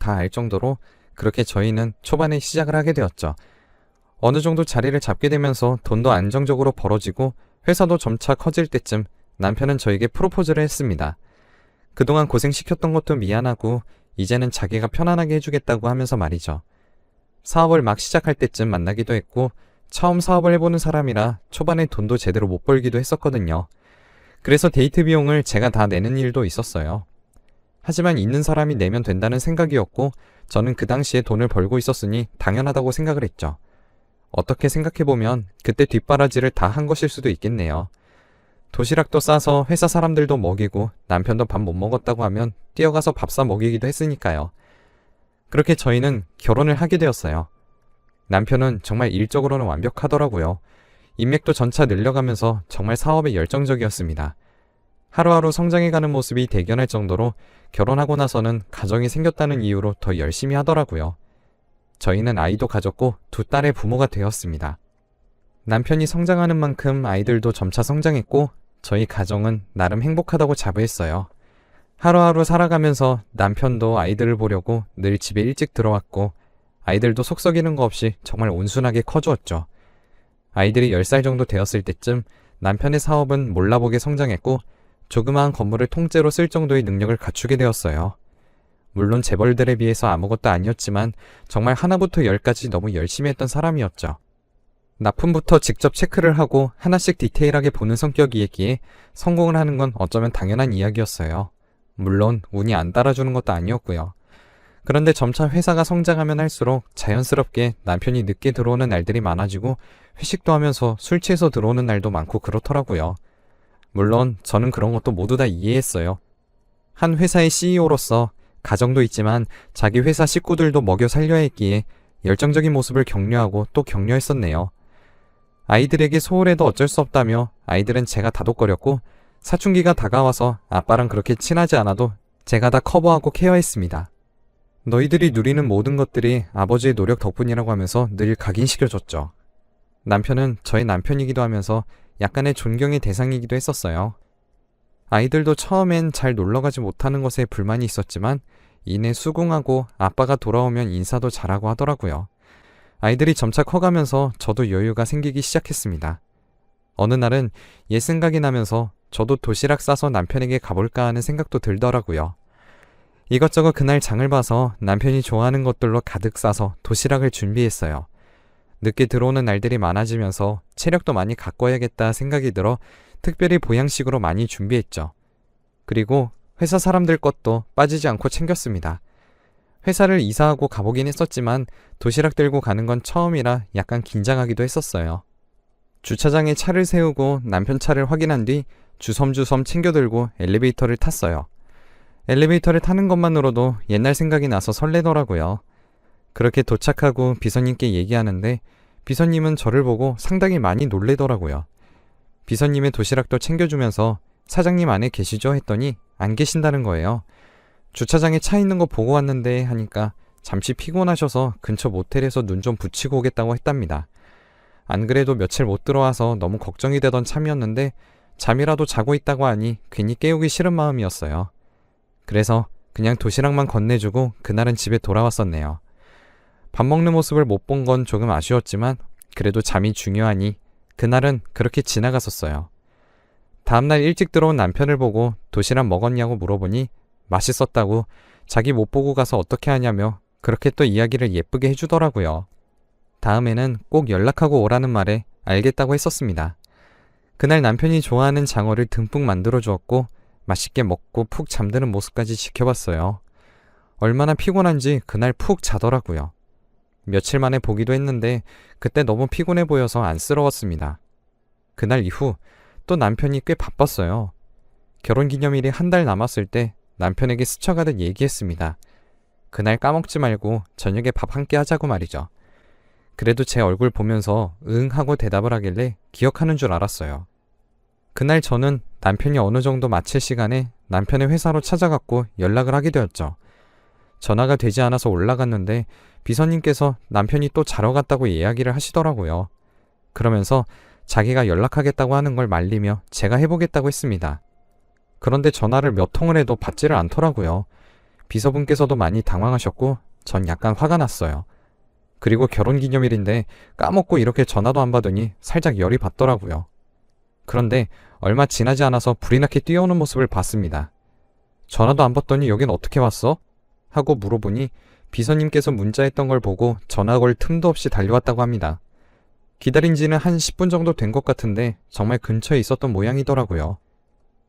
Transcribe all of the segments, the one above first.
다 알 정도로 그렇게 저희는 초반에 시작을 하게 되었죠. 어느 정도 자리를 잡게 되면서 돈도 안정적으로 벌어지고 회사도 점차 커질 때쯤 남편은 저에게 프로포즈를 했습니다. 그동안 고생시켰던 것도 미안하고 이제는 자기가 편안하게 해주겠다고 하면서 말이죠. 사업을 막 시작할 때쯤 만나기도 했고 처음 사업을 해보는 사람이라 초반에 돈도 제대로 못 벌기도 했었거든요. 그래서 데이트 비용을 제가 다 내는 일도 있었어요. 하지만 있는 사람이 내면 된다는 생각이었고 저는 그 당시에 돈을 벌고 있었으니 당연하다고 생각을 했죠. 어떻게 생각해보면 그때 뒷바라지를 다 한 것일 수도 있겠네요. 도시락도 싸서 회사 사람들도 먹이고 남편도 밥 못 먹었다고 하면 뛰어가서 밥 사 먹이기도 했으니까요. 그렇게 저희는 결혼을 하게 되었어요. 남편은 정말 일적으로는 완벽하더라고요. 인맥도 점차 늘려가면서 정말 사업에 열정적이었습니다. 하루하루 성장해가는 모습이 대견할 정도로 결혼하고 나서는 가정이 생겼다는 이유로 더 열심히 하더라고요. 저희는 아이도 가졌고 두 딸의 부모가 되었습니다. 남편이 성장하는 만큼 아이들도 점차 성장했고 저희 가정은 나름 행복하다고 자부했어요. 하루하루 살아가면서 남편도 아이들을 보려고 늘 집에 일찍 들어왔고 아이들도 속 썩이는 거 없이 정말 온순하게 커주었죠. 아이들이 10살 정도 되었을 때쯤 남편의 사업은 몰라보게 성장했고 조그마한 건물을 통째로 쓸 정도의 능력을 갖추게 되었어요. 물론 재벌들에 비해서 아무것도 아니었지만 정말 하나부터 열까지 너무 열심히 했던 사람이었죠. 납품부터 직접 체크를 하고 하나씩 디테일하게 보는 성격이기에 성공을 하는 건 어쩌면 당연한 이야기였어요. 물론 운이 안 따라주는 것도 아니었고요. 그런데 점차 회사가 성장하면 할수록 자연스럽게 남편이 늦게 들어오는 날들이 많아지고 회식도 하면서 술 취해서 들어오는 날도 많고 그렇더라고요. 물론 저는 그런 것도 모두 다 이해했어요. 한 회사의 CEO로서 가정도 있지만 자기 회사 식구들도 먹여 살려야 했기에 열정적인 모습을 격려하고 또 격려했었네요. 아이들에게 소홀해도 어쩔 수 없다며 아이들은 제가 다독거렸고 사춘기가 다가와서 아빠랑 그렇게 친하지 않아도 제가 다 커버하고 케어했습니다. 너희들이 누리는 모든 것들이 아버지의 노력 덕분이라고 하면서 늘 각인시켜줬죠. 남편은 저의 남편이기도 하면서 약간의 존경의 대상이기도 했었어요. 아이들도 처음엔 잘 놀러가지 못하는 것에 불만이 있었지만 이내 수긍하고 아빠가 돌아오면 인사도 잘하고 하더라고요. 아이들이 점차 커가면서 저도 여유가 생기기 시작했습니다. 어느 날은 옛 생각이 나면서 저도 도시락 싸서 남편에게 가볼까 하는 생각도 들더라고요. 이것저것 그날 장을 봐서 남편이 좋아하는 것들로 가득 싸서 도시락을 준비했어요. 늦게 들어오는 날들이 많아지면서 체력도 많이 가꿔야겠다 생각이 들어 특별히 보양식으로 많이 준비했죠. 그리고 회사 사람들 것도 빠지지 않고 챙겼습니다. 회사를 이사하고 가보긴 했었지만 도시락 들고 가는 건 처음이라 약간 긴장하기도 했었어요. 주차장에 차를 세우고 남편 차를 확인한 뒤 주섬주섬 챙겨 들고 엘리베이터를 탔어요. 엘리베이터를 타는 것만으로도 옛날 생각이 나서 설레더라고요. 그렇게 도착하고 비서님께 얘기하는데 비서님은 저를 보고 상당히 많이 놀래더라고요. 비서님의 도시락도 챙겨주면서 사장님 안에 계시죠? 했더니 안 계신다는 거예요. 주차장에 차 있는 거 보고 왔는데 하니까 잠시 피곤하셔서 근처 모텔에서 눈 좀 붙이고 오겠다고 했답니다. 안 그래도 며칠 못 들어와서 너무 걱정이 되던 참이었는데 잠이라도 자고 있다고 하니 괜히 깨우기 싫은 마음이었어요. 그래서 그냥 도시락만 건네주고 그날은 집에 돌아왔었네요. 밥 먹는 모습을 못 본 건 조금 아쉬웠지만 그래도 잠이 중요하니 그날은 그렇게 지나갔었어요. 다음날 일찍 들어온 남편을 보고 도시락 먹었냐고 물어보니 맛있었다고 자기 못 보고 가서 어떻게 하냐며 그렇게 또 이야기를 예쁘게 해주더라고요. 다음에는 꼭 연락하고 오라는 말에 알겠다고 했었습니다. 그날 남편이 좋아하는 장어를 듬뿍 만들어 주었고 맛있게 먹고 푹 잠드는 모습까지 지켜봤어요. 얼마나 피곤한지 그날 푹 자더라고요. 며칠 만에 보기도 했는데 그때 너무 피곤해 보여서 안쓰러웠습니다. 그날 이후 또 남편이 꽤 바빴어요. 결혼기념일이 한 달 남았을 때 남편에게 스쳐가듯 얘기했습니다. 그날 까먹지 말고 저녁에 밥 함께 하자고 말이죠. 그래도 제 얼굴 보면서 응 하고 대답을 하길래 기억하는 줄 알았어요. 그날 저는 남편이 어느 정도 마칠 시간에 남편의 회사로 찾아갔고 연락을 하게 되었죠. 전화가 되지 않아서 올라갔는데 비서님께서 남편이 또 자러 갔다고 이야기를 하시더라고요. 그러면서 자기가 연락하겠다고 하는 걸 말리며 제가 해보겠다고 했습니다. 그런데 전화를 몇 통을 해도 받지를 않더라고요. 비서분께서도 많이 당황하셨고 전 약간 화가 났어요. 그리고 결혼기념일인데 까먹고 이렇게 전화도 안 받으니 살짝 열이 받더라고요. 그런데 얼마 지나지 않아서 불이 나게 뛰어오는 모습을 봤습니다. 전화도 안 받더니 여긴 어떻게 왔어? 하고 물어보니 비서님께서 문자했던 걸 보고 전화 걸 틈도 없이 달려왔다고 합니다. 기다린 지는 한 10분 정도 된 것 같은데 정말 근처에 있었던 모양이더라고요.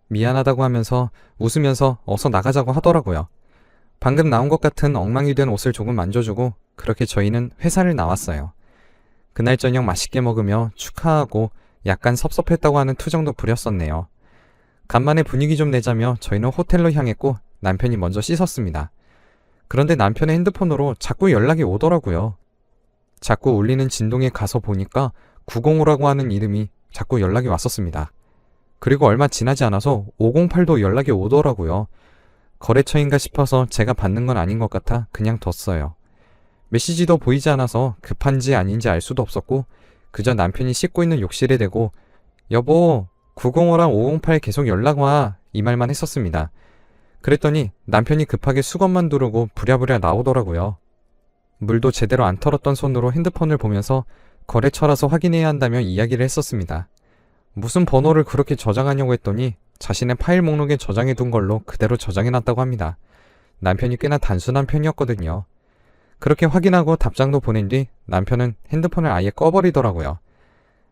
미안하다고 하면서 웃으면서 어서 나가자고 하더라고요. 방금 나온 것 같은 엉망이 된 옷을 조금 만져주고 그렇게 저희는 회사를 나왔어요. 그날 저녁 맛있게 먹으며 축하하고 약간 섭섭했다고 하는 투정도 부렸었네요. 간만에 분위기 좀 내자며 저희는 호텔로 향했고 남편이 먼저 씻었습니다. 그런데 남편의 핸드폰으로 자꾸 연락이 오더라고요. 자꾸 울리는 진동에 가서 보니까 905라고 하는 이름이 자꾸 연락이 왔었습니다. 그리고 얼마 지나지 않아서 508도 연락이 오더라고요. 거래처인가 싶어서 제가 받는 건 아닌 것 같아 그냥 뒀어요. 메시지도 보이지 않아서 급한지 아닌지 알 수도 없었고 그저 남편이 씻고 있는 욕실에 대고 여보 905랑 508 계속 연락 와 이 말만 했었습니다. 그랬더니 남편이 급하게 수건만 두르고 부랴부랴 나오더라고요. 물도 제대로 안 털었던 손으로 핸드폰을 보면서 거래처라서 확인해야 한다며 이야기를 했었습니다. 무슨 번호를 그렇게 저장하냐고 했더니 자신의 파일 목록에 저장해둔 걸로 그대로 저장해놨다고 합니다. 남편이 꽤나 단순한 편이었거든요. 그렇게 확인하고 답장도 보낸 뒤 남편은 핸드폰을 아예 꺼버리더라고요.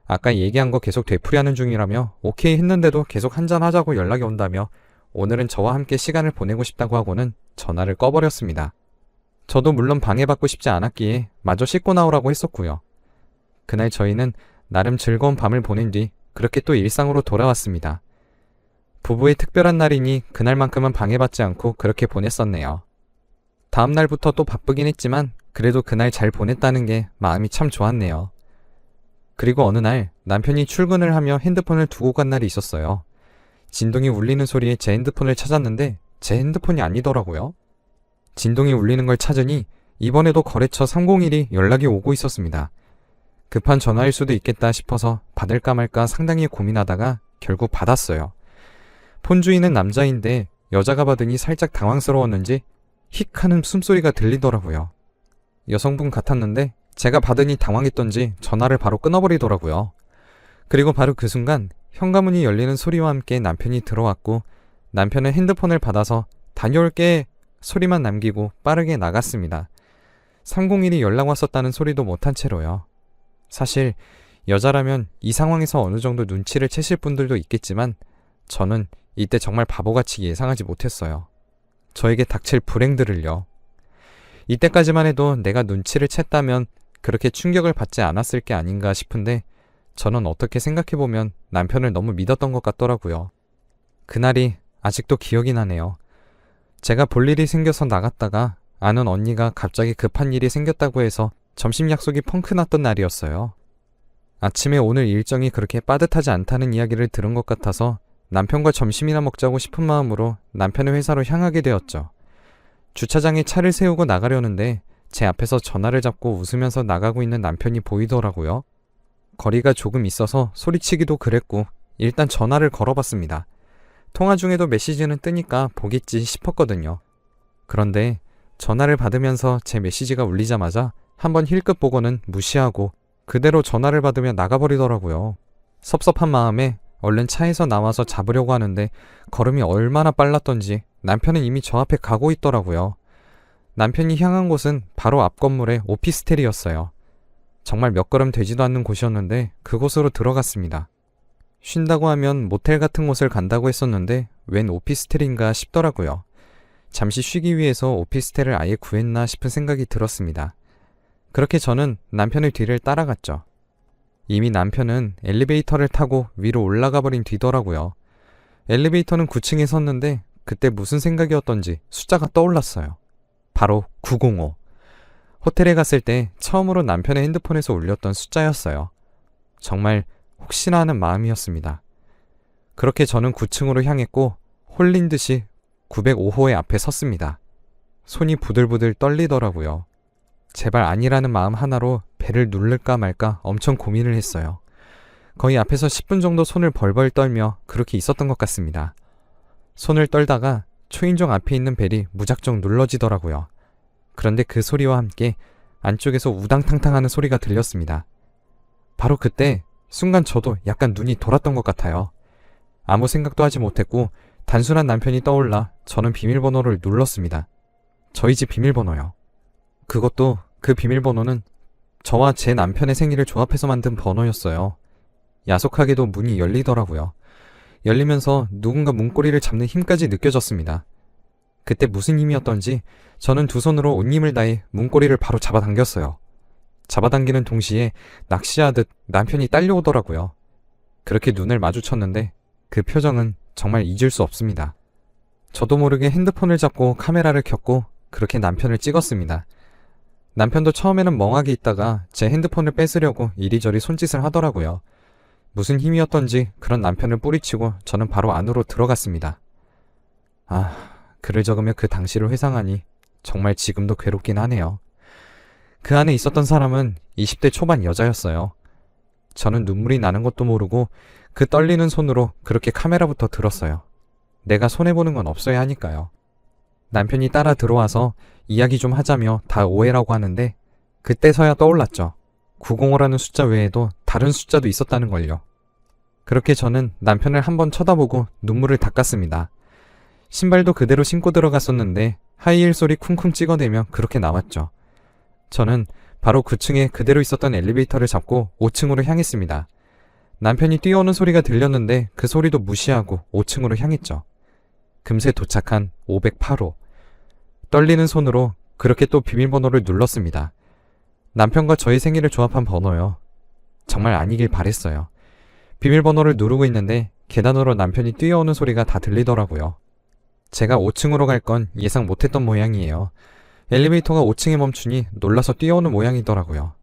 아까 얘기한 거 계속 되풀이하는 중이라며 오케이 했는데도 계속 한잔하자고 연락이 온다며 오늘은 저와 함께 시간을 보내고 싶다고 하고는 전화를 꺼버렸습니다. 저도 물론 방해받고 싶지 않았기에 마저 씻고 나오라고 했었고요. 그날 저희는 나름 즐거운 밤을 보낸 뒤 그렇게 또 일상으로 돌아왔습니다. 부부의 특별한 날이니 그날만큼은 방해받지 않고 그렇게 보냈었네요. 다음 날부터 또 바쁘긴 했지만 그래도 그날 잘 보냈다는 게 마음이 참 좋았네요. 그리고 어느 날 남편이 출근을 하며 핸드폰을 두고 간 날이 있었어요. 진동이 울리는 소리에 제 핸드폰을 찾았는데 제 핸드폰이 아니더라고요. 진동이 울리는 걸 찾으니 이번에도 거래처 301이 연락이 오고 있었습니다. 급한 전화일 수도 있겠다 싶어서 받을까 말까 상당히 고민하다가 결국 받았어요. 폰 주인은 남자인데 여자가 받으니 살짝 당황스러웠는지 힉 하는 숨소리가 들리더라고요. 여성분 같았는데 제가 받으니 당황했던지 전화를 바로 끊어버리더라고요. 그리고 바로 그 순간 현관문이 열리는 소리와 함께 남편이 들어왔고 남편은 핸드폰을 받아서 다녀올게 소리만 남기고 빠르게 나갔습니다. 301이 연락 왔었다는 소리도 못한 채로요. 사실 여자라면 이 상황에서 어느 정도 눈치를 채실 분들도 있겠지만 저는 이때 정말 바보같이 예상하지 못했어요. 저에게 닥칠 불행들을요. 이때까지만 해도 내가 눈치를 챘다면 그렇게 충격을 받지 않았을 게 아닌가 싶은데 저는 어떻게 생각해보면 남편을 너무 믿었던 것 같더라고요. 그날이 아직도 기억이 나네요. 제가 볼 일이 생겨서 나갔다가 아는 언니가 갑자기 급한 일이 생겼다고 해서 점심 약속이 펑크 났던 날이었어요. 아침에 오늘 일정이 그렇게 빠듯하지 않다는 이야기를 들은 것 같아서 남편과 점심이나 먹자고 싶은 마음으로 남편의 회사로 향하게 되었죠. 주차장에 차를 세우고 나가려는데 제 앞에서 전화를 잡고 웃으면서 나가고 있는 남편이 보이더라고요. 거리가 조금 있어서 소리치기도 그랬고 일단 전화를 걸어봤습니다. 통화 중에도 메시지는 뜨니까 보겠지 싶었거든요. 그런데 전화를 받으면서 제 메시지가 울리자마자 한번 힐끗 보고는 무시하고 그대로 전화를 받으며 나가버리더라고요. 섭섭한 마음에 얼른 차에서 나와서 잡으려고 하는데 걸음이 얼마나 빨랐던지 남편은 이미 저 앞에 가고 있더라고요. 남편이 향한 곳은 바로 앞 건물의 오피스텔이었어요. 정말 몇 걸음 되지도 않는 곳이었는데 그곳으로 들어갔습니다. 쉰다고 하면 모텔 같은 곳을 간다고 했었는데 웬 오피스텔인가 싶더라고요. 잠시 쉬기 위해서 오피스텔을 아예 구했나 싶은 생각이 들었습니다. 그렇게 저는 남편의 뒤를 따라갔죠. 이미 남편은 엘리베이터를 타고 위로 올라가 버린 뒤더라고요. 엘리베이터는 9층에 섰는데 그때 무슨 생각이었던지 숫자가 떠올랐어요. 바로 905. 호텔에 갔을 때 처음으로 남편의 핸드폰에서 울렸던 숫자였어요. 정말 혹시나 하는 마음이었습니다. 그렇게 저는 9층으로 향했고 홀린 듯이 905호의 앞에 섰습니다. 손이 부들부들 떨리더라고요. 제발 아니라는 마음 하나로 배를 누를까 말까 엄청 고민을 했어요. 거의 앞에서 10분 정도 손을 벌벌 떨며 그렇게 있었던 것 같습니다. 손을 떨다가 초인종 앞에 있는 벨이 무작정 눌러지더라고요. 그런데 그 소리와 함께 안쪽에서 우당탕탕 하는 소리가 들렸습니다. 바로 그때 순간 저도 약간 눈이 돌았던 것 같아요. 아무 생각도 하지 못했고 단순한 남편이 떠올라 저는 비밀번호를 눌렀습니다. 저희 집 비밀번호요. 그것도 그 비밀번호는 저와 제 남편의 생일을 조합해서 만든 번호였어요. 야속하게도 문이 열리더라고요. 열리면서 누군가 문고리를 잡는 힘까지 느껴졌습니다. 그때 무슨 힘이었던지 저는 두 손으로 온 힘을 다해 문고리를 바로 잡아당겼어요. 잡아당기는 동시에 낚시하듯 남편이 딸려오더라고요. 그렇게 눈을 마주쳤는데 그 표정은 정말 잊을 수 없습니다. 저도 모르게 핸드폰을 잡고 카메라를 켰고 그렇게 남편을 찍었습니다. 남편도 처음에는 멍하게 있다가 제 핸드폰을 뺏으려고 이리저리 손짓을 하더라고요. 무슨 힘이었던지 그런 남편을 뿌리치고 저는 바로 안으로 들어갔습니다. 글을 적으며 그 당시를 회상하니 정말 지금도 괴롭긴 하네요. 그 안에 있었던 사람은 20대 초반 여자였어요. 저는 눈물이 나는 것도 모르고 그 떨리는 손으로 그렇게 카메라부터 들었어요. 내가 손해보는 건 없어야 하니까요. 남편이 따라 들어와서 이야기 좀 하자며 다 오해라고 하는데 그때서야 떠올랐죠. 905라는 숫자 외에도 다른 숫자도 있었다는 걸요. 그렇게 저는 남편을 한번 쳐다보고 눈물을 닦았습니다. 신발도 그대로 신고 들어갔었는데 하이힐 소리 쿵쿵 찍어대며 그렇게 나왔죠. 저는 바로 9층에 그대로 있었던 엘리베이터를 잡고 5층으로 향했습니다. 남편이 뛰어오는 소리가 들렸는데 그 소리도 무시하고 5층으로 향했죠. 금세 도착한 508호. 떨리는 손으로 그렇게 또 비밀번호를 눌렀습니다. 남편과 저희 생일을 조합한 번호요. 정말 아니길 바랬어요. 비밀번호를 누르고 있는데 계단으로 남편이 뛰어오는 소리가 다 들리더라고요. 제가 5층으로 갈 건 예상 못했던 모양이에요. 엘리베이터가 5층에 멈추니 놀라서 뛰어오는 모양이더라고요.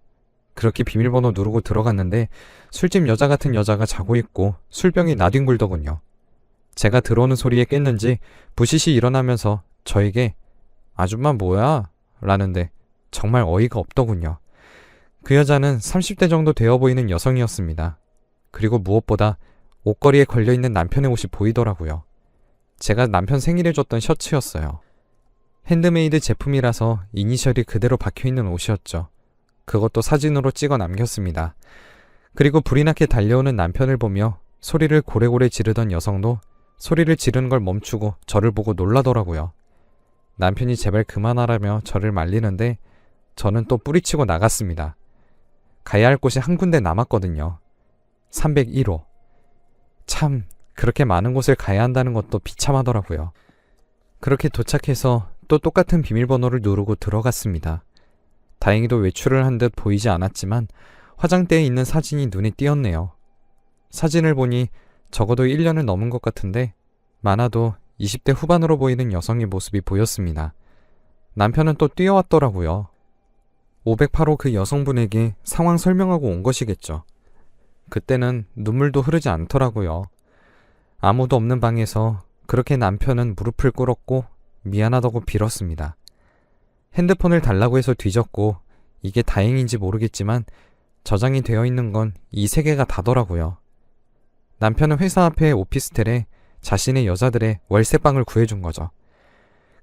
그렇게 비밀번호 누르고 들어갔는데 술집 여자 같은 여자가 자고 있고 술병이 나뒹굴더군요. 제가 들어오는 소리에 깼는지 부시시 일어나면서 저에게 아줌마 뭐야? 라는데 정말 어이가 없더군요. 그 여자는 30대 정도 되어 보이는 여성이었습니다. 그리고 무엇보다 옷걸이에 걸려있는 남편의 옷이 보이더라고요. 제가 남편 생일에 줬던 셔츠였어요. 핸드메이드 제품이라서 이니셜이 그대로 박혀있는 옷이었죠. 그것도 사진으로 찍어 남겼습니다. 그리고 불이 나게 달려오는 남편을 보며 소리를 고래고래 지르던 여성도 소리를 지르는 걸 멈추고 저를 보고 놀라더라고요. 남편이 제발 그만하라며 저를 말리는데 저는 또 뿌리치고 나갔습니다. 가야 할 곳이 한 군데 남았거든요. 301호. 참, 그렇게 많은 곳을 가야 한다는 것도 비참하더라고요. 그렇게 도착해서 또 똑같은 비밀번호를 누르고 들어갔습니다. 다행히도 외출을 한 듯 보이지 않았지만 화장대에 있는 사진이 눈에 띄었네요. 사진을 보니 적어도 1년을 넘은 것 같은데 많아도 20대 후반으로 보이는 여성의 모습이 보였습니다. 남편은 또 뛰어왔더라고요. 508호 그 여성분에게 상황 설명하고 온 것이겠죠. 그때는 눈물도 흐르지 않더라고요. 아무도 없는 방에서 그렇게 남편은 무릎을 꿇었고 미안하다고 빌었습니다. 핸드폰을 달라고 해서 뒤졌고 이게 다행인지 모르겠지만 저장이 되어 있는 건 이 세 개가 다더라고요. 남편은 회사 앞에 오피스텔에 자신의 여자들의 월세방을 구해준 거죠.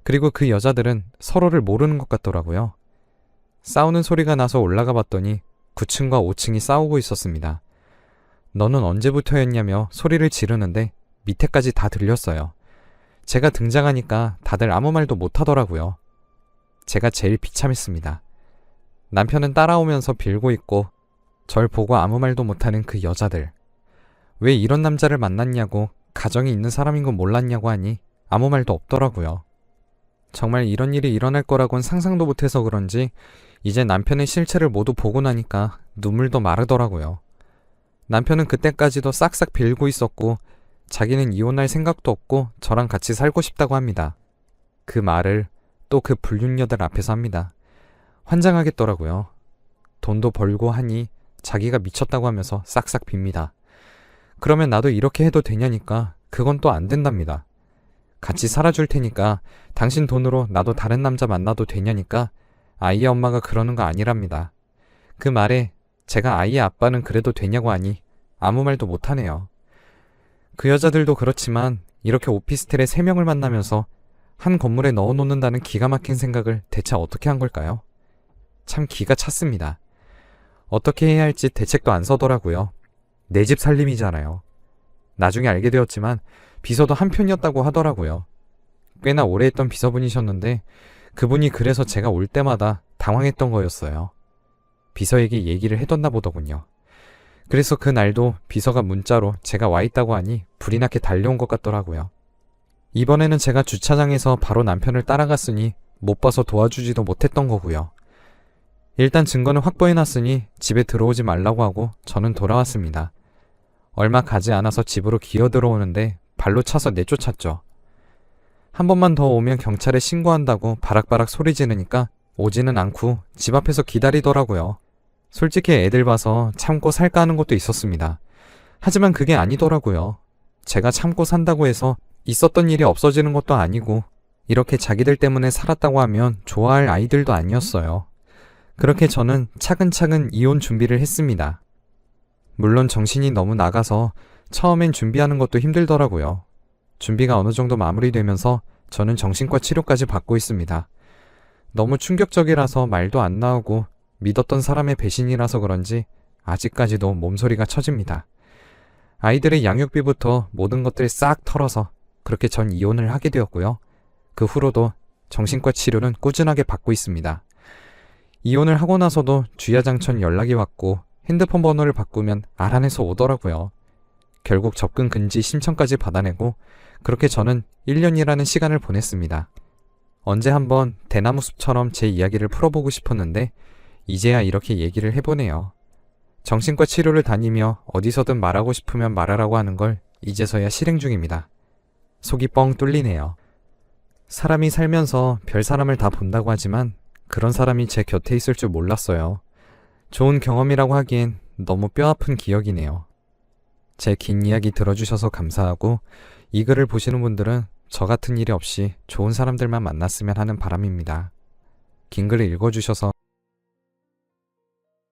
그리고 그 여자들은 서로를 모르는 것 같더라고요. 싸우는 소리가 나서 올라가 봤더니 9층과 5층이 싸우고 있었습니다. 너는 언제부터였냐며 소리를 지르는데 밑에까지 다 들렸어요. 제가 등장하니까 다들 아무 말도 못하더라고요. 제가 제일 비참했습니다. 남편은 따라오면서 빌고 있고 절 보고 아무 말도 못하는 그 여자들. 왜 이런 남자를 만났냐고 가정이 있는 사람인 건 몰랐냐고 하니 아무 말도 없더라고요. 정말 이런 일이 일어날 거라고는 상상도 못해서 그런지 이제 남편의 실체를 모두 보고 나니까 눈물도 마르더라고요. 남편은 그때까지도 싹싹 빌고 있었고 자기는 이혼할 생각도 없고 저랑 같이 살고 싶다고 합니다. 그 말을 또 그 불륜녀들 앞에서 합니다. 환장하겠더라고요. 돈도 벌고 하니 자기가 미쳤다고 하면서 싹싹 빕니다. 그러면 나도 이렇게 해도 되냐니까 그건 또 안 된답니다. 같이 살아줄 테니까 당신 돈으로 나도 다른 남자 만나도 되냐니까 아이의 엄마가 그러는 거 아니랍니다. 그 말에 제가 아이의 아빠는 그래도 되냐고 하니 아무 말도 못하네요. 그 여자들도 그렇지만 이렇게 오피스텔에 3명을 만나면서 한 건물에 넣어놓는다는 기가 막힌 생각을 대체 어떻게 한 걸까요? 참 기가 찼습니다. 어떻게 해야 할지 대책도 안 서더라고요. 내 집 살림이잖아요. 나중에 알게 되었지만 비서도 한편이었다고 하더라고요. 꽤나 오래 했던 비서분이셨는데 그분이 그래서 제가 올 때마다 당황했던 거였어요. 비서에게 얘기를 해뒀나 보더군요. 그래서 그날도 비서가 문자로 제가 와 있다고 하니 불이 나게 달려온 것 같더라고요. 이번에는 제가 주차장에서 바로 남편을 따라갔으니 못 봐서 도와주지도 못했던 거고요. 일단 증거는 확보해놨으니 집에 들어오지 말라고 하고 저는 돌아왔습니다. 얼마 가지 않아서 집으로 기어 들어오는데 발로 차서 내쫓았죠. 한 번만 더 오면 경찰에 신고한다고 바락바락 소리 지르니까 오지는 않고 집 앞에서 기다리더라고요. 솔직히 애들 봐서 참고 살까 하는 것도 있었습니다. 하지만 그게 아니더라고요. 제가 참고 산다고 해서 있었던 일이 없어지는 것도 아니고 이렇게 자기들 때문에 살았다고 하면 좋아할 아이들도 아니었어요. 그렇게 저는 차근차근 이혼 준비를 했습니다. 물론 정신이 너무 나가서 처음엔 준비하는 것도 힘들더라고요. 준비가 어느 정도 마무리되면서 저는 정신과 치료까지 받고 있습니다. 너무 충격적이라서 말도 안 나오고 믿었던 사람의 배신이라서 그런지 아직까지도 몸소리가 처집니다. 아이들의 양육비부터 모든 것들을 싹 털어서 그렇게 전 이혼을 하게 되었고요. 그 후로도 정신과 치료는 꾸준하게 받고 있습니다. 이혼을 하고 나서도 주야장천 연락이 왔고 핸드폰 번호를 바꾸면 알아내서 오더라고요. 결국 접근 금지 신청까지 받아내고 그렇게 저는 1년이라는 시간을 보냈습니다. 언제 한번 대나무 숲처럼 제 이야기를 풀어보고 싶었는데 이제야 이렇게 얘기를 해보네요. 정신과 치료를 다니며 어디서든 말하고 싶으면 말하라고 하는 걸 이제서야 실행 중입니다. 속이 뻥 뚫리네요. 사람이 살면서 별 사람을 다 본다고 하지만 그런 사람이 제 곁에 있을 줄 몰랐어요. 좋은 경험이라고 하기엔 너무 뼈아픈 기억이네요. 제 긴 이야기 들어주셔서 감사하고 이 글을 보시는 분들은 저 같은 일이 없이 좋은 사람들만 만났으면 하는 바람입니다. 긴 글을 읽어주셔서